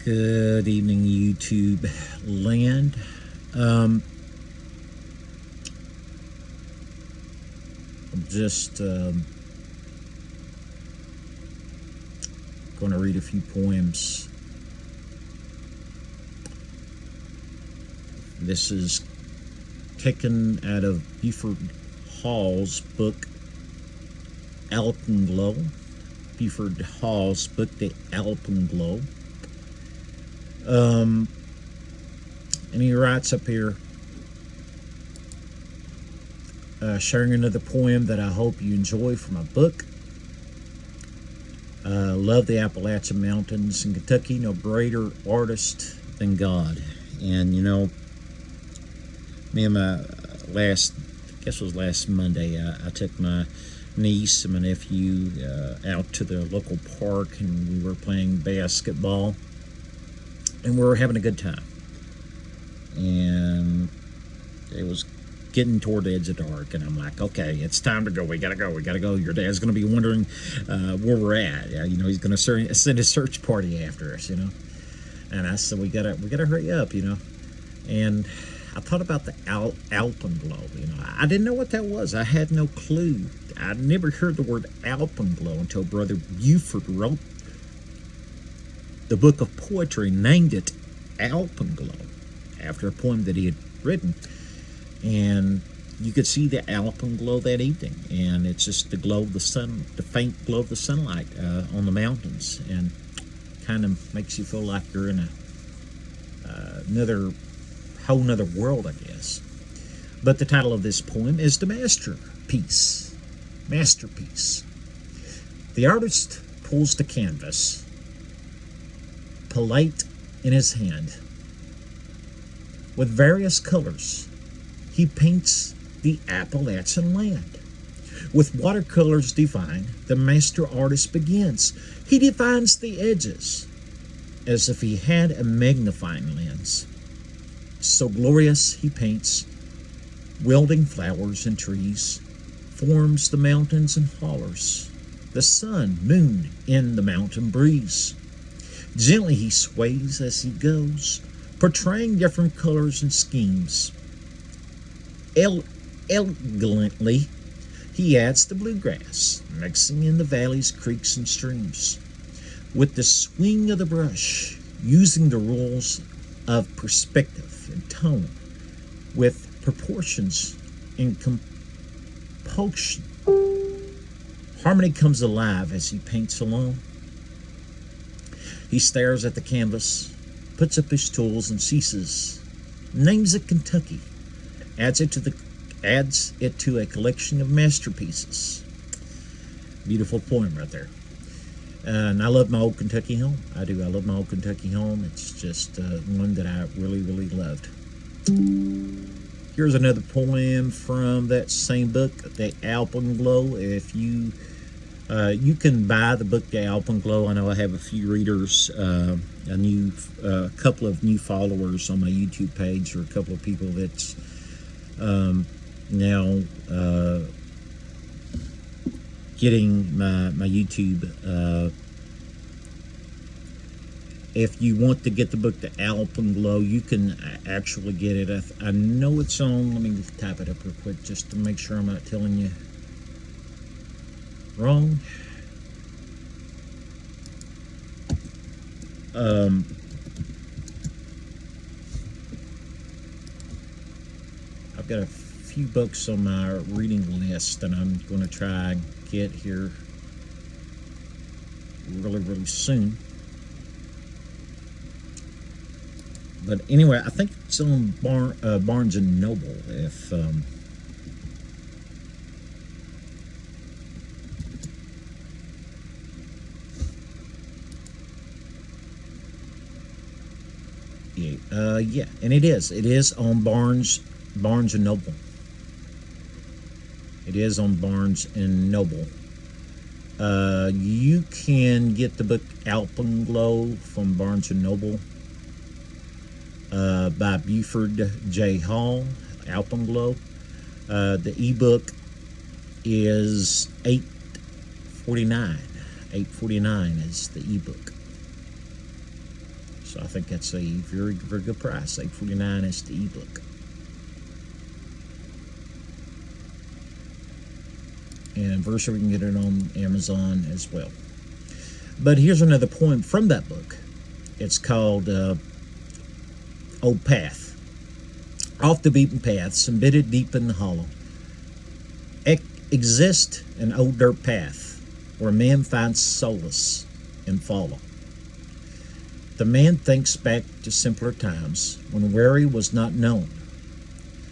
Good evening, YouTube land. I'm just going to read a few poems. This is taken out of Bufford Hall's book, Alpenglow. Bufford Hall's book, The Alpenglow. And he writes up here, sharing another poem that I hope you enjoy from my book. Love the Appalachian Mountains in Kentucky, no greater artist than God. And you know, me and my last Monday, I took my niece and my nephew out to the local park, and we were playing basketball. And we were having a good time. And it was getting toward the edge of dark. And I'm like, okay, it's time to go. We got to go. Your dad's going to be wondering where we're at. You know, he's going to send a search party after us, you know. And I said, we got to hurry up, you know. And I thought about the Alpenglow, you know. I didn't know what that was. I had no clue. I never heard the word Alpenglow until Brother Bufford wrote the book of poetry, named it Alpenglow after a poem that he had written. And you could see the alpenglow that evening, and it's just the glow of the sun, the faint glow of the sunlight on the mountains, and kind of makes you feel like you're in another whole nother world, I guess. But the title of this poem is The Masterpiece. The artist pulls the canvas, palette in his hand. With various colors, he paints the Appalachian land. With watercolors divine, the master artist begins. He defines the edges as if he had a magnifying lens. So glorious he paints, wielding flowers and trees, forms the mountains and hollers, the sun, moon in the mountain breeze. Gently he sways as he goes, portraying different colors and schemes. Elegantly, he adds the bluegrass, mixing in the valleys, creeks, and streams. With the swing of the brush, using the rules of perspective and tone, with proportions and composition, harmony comes alive as he paints alone. He stares at the canvas, puts up his tools and ceases, names it Kentucky, adds it to a collection of masterpieces. Beautiful poem right there. And I love my old Kentucky home. I do. I love my old Kentucky home. It's just one that I really, really loved. Here's another poem from that same book, The Alpenglow. If you can buy the book, The Alpenglow. I know I have a few readers, a couple of new followers on my YouTube page, or a couple of people that's now getting my YouTube. If you want to get the book, The Alpenglow, you can actually get it. I know it's on, let me type it up real quick just to make sure I'm not telling you wrong. I've got a few books on my reading list that I'm going to try and get here really, really soon. But anyway, I think it's on Barnes and Noble. If yeah, and it is on Barnes and Noble. It is on Barnes and Noble. You can get the book Alpenglow from Barnes and Noble by Bufford J. Hall, Alpenglow. The ebook is $8.49. $8.49 is the ebook. So I think that's a very, very good price. $8.49 is the ebook. And virtually we can get it on Amazon as well. But here's another poem from that book. It's called Old Path. Off the beaten paths, embedded deep in the hollow, exist an old dirt path where man finds solace and follow. The man thinks back to simpler times when worry was not known,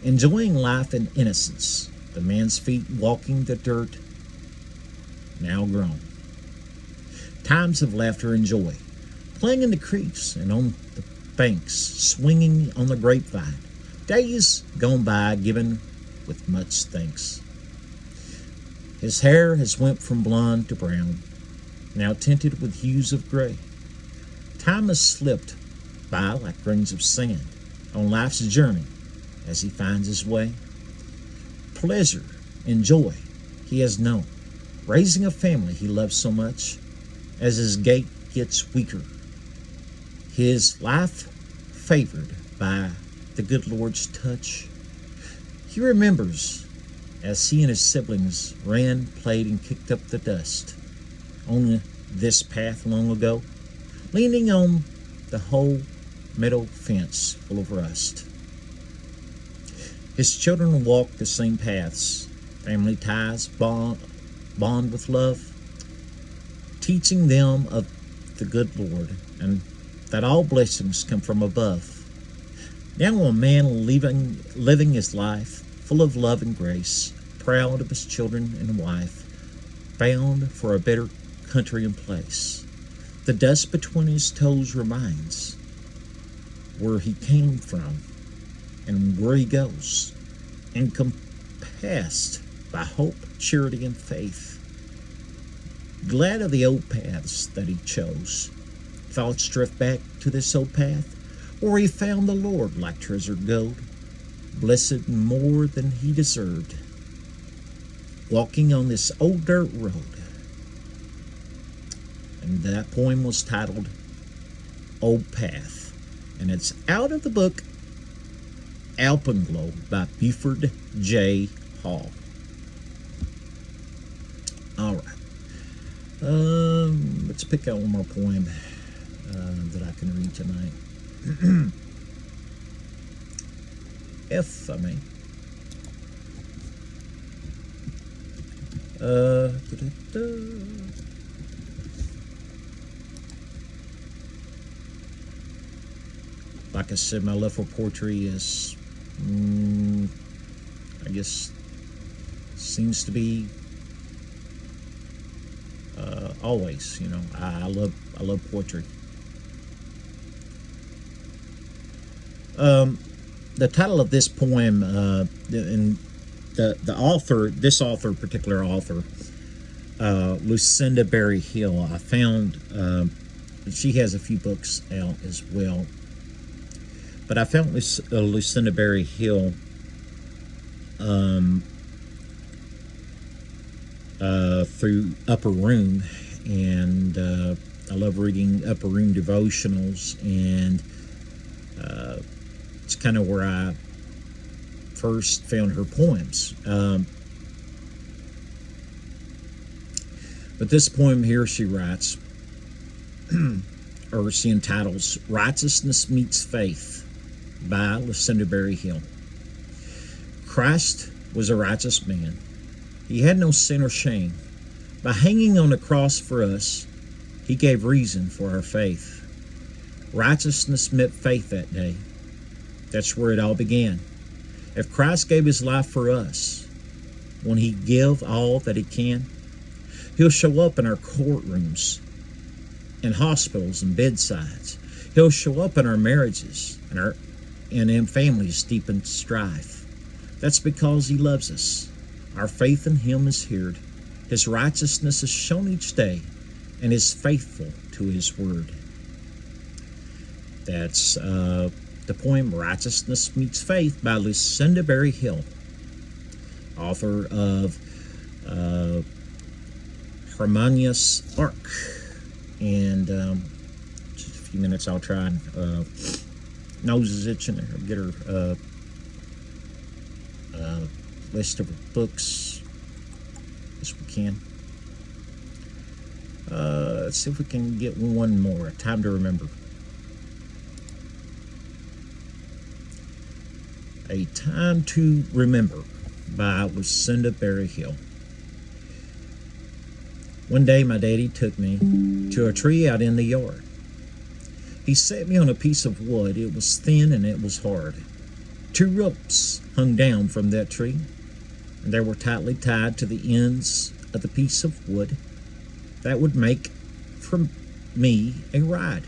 enjoying life in innocence, the man's feet walking the dirt now grown. Times of laughter and joy, playing in the creeks and on the banks, swinging on the grapevine, days gone by given with much thanks. His hair has went from blonde to brown, now tinted with hues of gray. Time has slipped by like grains of sand on life's journey as he finds his way. Pleasure and joy he has known, raising a family he loves so much. As his gait gets weaker, his life favored by the good Lord's touch. He remembers as he and his siblings ran, played, and kicked up the dust on this path long ago, leaning on the whole metal fence full of rust. His children walk the same paths, family ties bond with love, teaching them of the good Lord and that all blessings come from above. Now a man living his life full of love and grace, proud of his children and wife, bound for a better country and place. The dust between his toes reminds where he came from and where he goes, encompassed by hope, charity, and faith. Glad of the old paths that he chose, thoughts drift back to this old path where he found the Lord like treasured gold, blessed more than he deserved, walking on this old dirt road. And that poem was titled Old Path, and it's out of the book Alpenglow by Bufford J. Hall. All right. Let's pick out one more poem that I can read tonight. If I may. Like I said, my love for poetry is, I guess, seems to be always. You know, I love poetry. The title of this poem, and the author, this particular author, Lucinda Berry-Hill, I found she has a few books out as well. But I found Lucinda Berry-Hill through Upper Room, and I love reading Upper Room devotionals, and it's kind of where I first found her poems. But this poem here, she writes, or she entitles, Righteousness Meets Faith by Lucinda Berry-Hill. Christ was a righteous man. He had no sin or shame. By hanging on the cross for us, he gave reason for our faith. Righteousness met faith that day. That's where it all began. If Christ gave his life for us, when he give all that he can, he'll show up in our courtrooms, in hospitals and bedsides. He'll show up in our marriages and in families deep in strife. That's because he loves us. Our faith in him is heard. His righteousness is shown each day, and is faithful to his word. That's the poem Righteousness Meets Faith by Lucinda Berry-Hill, author of Harmonious Arc. And just a few minutes, I'll try and nose is itching. I'll get her list of her books as we can. Let's see if we can get one more. Time to Remember. A Time to Remember by Lucinda Berryhill. One day my daddy took me to a tree out in the yard. He set me on a piece of wood. It was thin and it was hard. 2 ropes hung down from that tree, and they were tightly tied to the ends of the piece of wood. That would make for me a ride.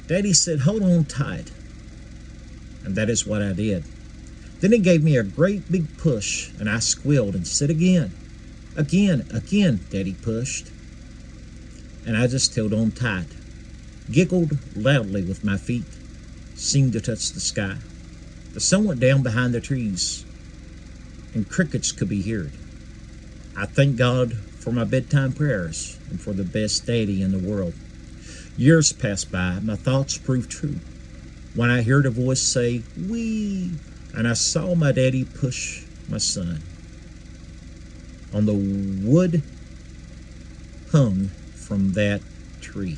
Daddy said, "Hold on tight." And that is what I did. Then he gave me a great big push, and I squealed and said again. Again, Daddy pushed. And I just held on tight, giggled loudly with my feet, seemed to touch the sky. The sun went down behind the trees, and crickets could be heard. I thank God for my bedtime prayers and for the best daddy in the world. Years passed by, my thoughts proved true. When I heard a voice say, "Wee," and I saw my daddy push my son. On the wood hung from that tree.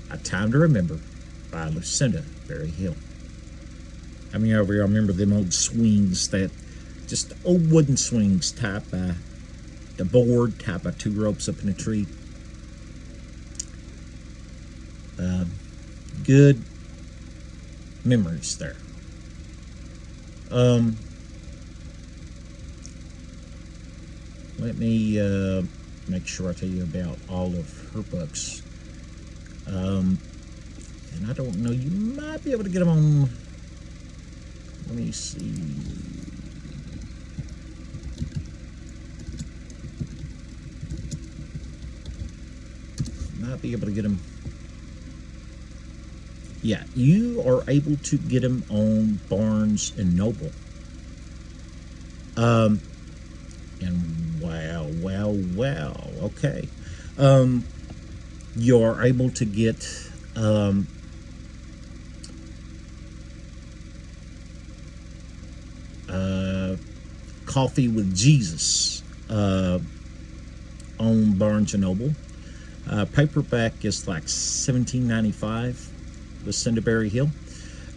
A Time to Remember by Lucinda Berryhill. I mean, over here, I remember them old swings, that just old wooden swings tied by the board, tied by 2 ropes up in a tree. Good memories there. Let me make sure I tell you about all of her books. And I don't know, you might be able to get them on, let me see. Might be able to get them. Yeah, you are able to get them on Barnes and Noble. And wow, okay. You are able to get Coffee with Jesus on Barnes and Noble. Paperback is like $17.95. Lucinda Berryhill.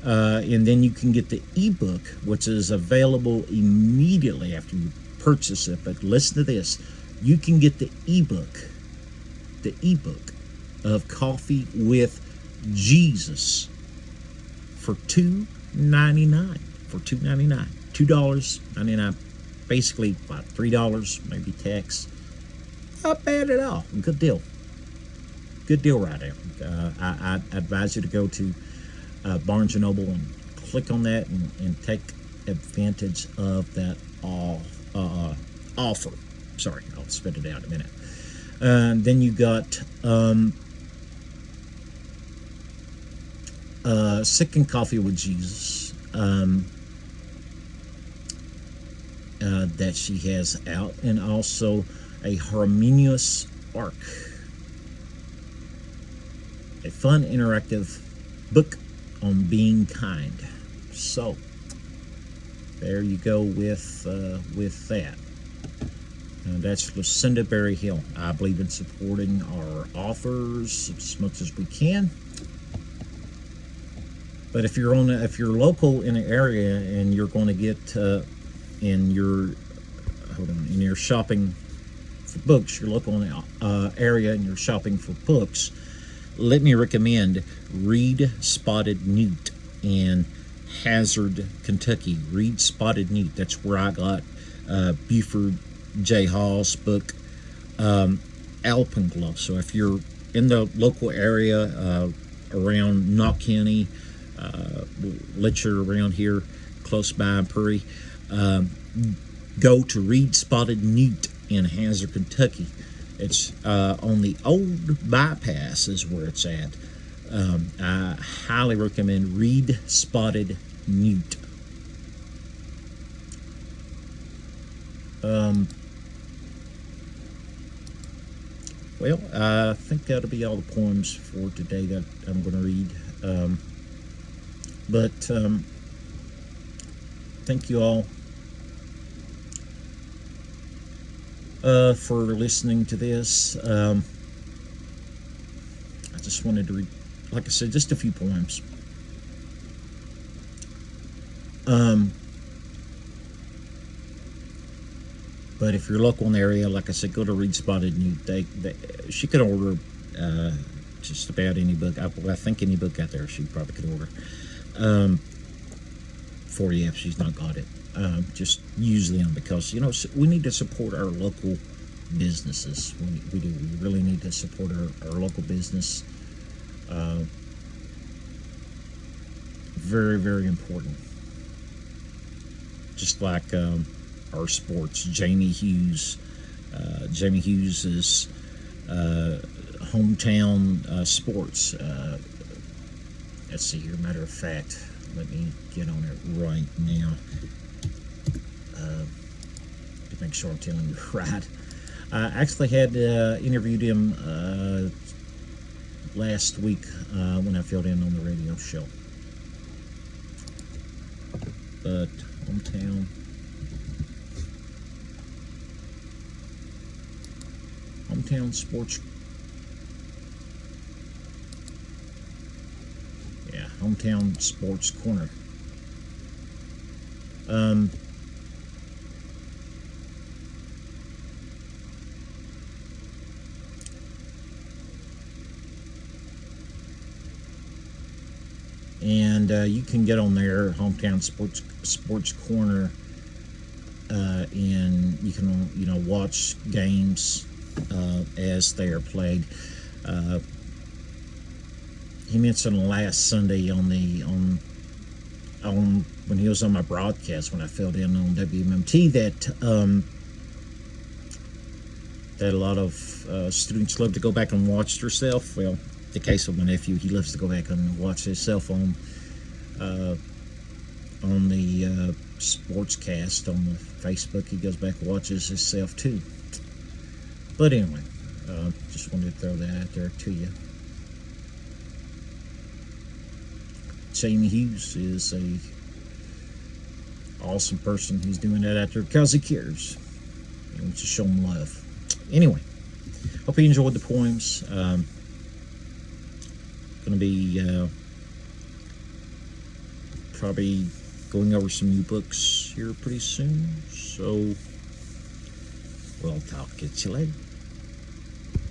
And then you can get the ebook, which is available immediately after you purchase it. But listen to this. You can get the ebook of Coffee with Jesus for $2.99. For $2.99. $2.99. Basically about $3, maybe tax. Not bad at all. Good deal. Good deal right there. I advise you to go to Barnes & Noble and click on that and take advantage of that offer. Sorry, I'll spit it out in a minute. Then you got Sick and Coffee with Jesus that she has out, and also A Harmonious Arc. A fun, interactive book on being kind. So, there you go with that. That's Lucinda Berryhill. I believe in supporting our authors as much as we can. But if you're local in an area and you're going to get in your shopping for books, you're local in the area and you're shopping for books, let me recommend Read Spotted Newt in Hazard, Kentucky. Read Spotted Newt. That's where I got Bufford J. Hall's book, Alpenglow. So if you're in the local area around Knott County, Letcher, around here, close by in Prairie, go to Read Spotted Newt in Hazard, Kentucky. It's on the old bypass is where it's at. I highly recommend Read Spotted Newt. Well, I think that'll be all the poems for today that I'm going to read. But thank you all for listening to this. I just wanted to read, like I said, just a few poems. But if you're local in the area, like I said, go to Read Spotted, and she could order just about any book. I think any book out there she probably could order for you if she's not got it. Just use them because we need to support our local businesses. We do. We really need to support our local business. Very, very important. Just like our sports, Jamie Hughes. Jamie Hughes is hometown sports. Let's see here. Matter of fact, let me get on it right now to make sure I'm telling you right. I actually had interviewed him last week when I filled in on the radio show. But hometown sports. Yeah, hometown sports corner. And you can get on there, hometown sports corner, and you can watch games as they are played. He mentioned last Sunday on when he was on my broadcast when I filled in on WMMT that a lot of students love to go back and watch themselves. Well, the case of my nephew, he loves to go back and watch himself on the sportscast on the Facebook. He goes back and watches himself too. But anyway, just wanted to throw that out there to you. Jamie Hughes is a awesome person. He's doing that out there because he cares. And just show him love. Anyway, hope you enjoyed the poems. Going to be probably going over some new books here pretty soon. So we'll talk at you later.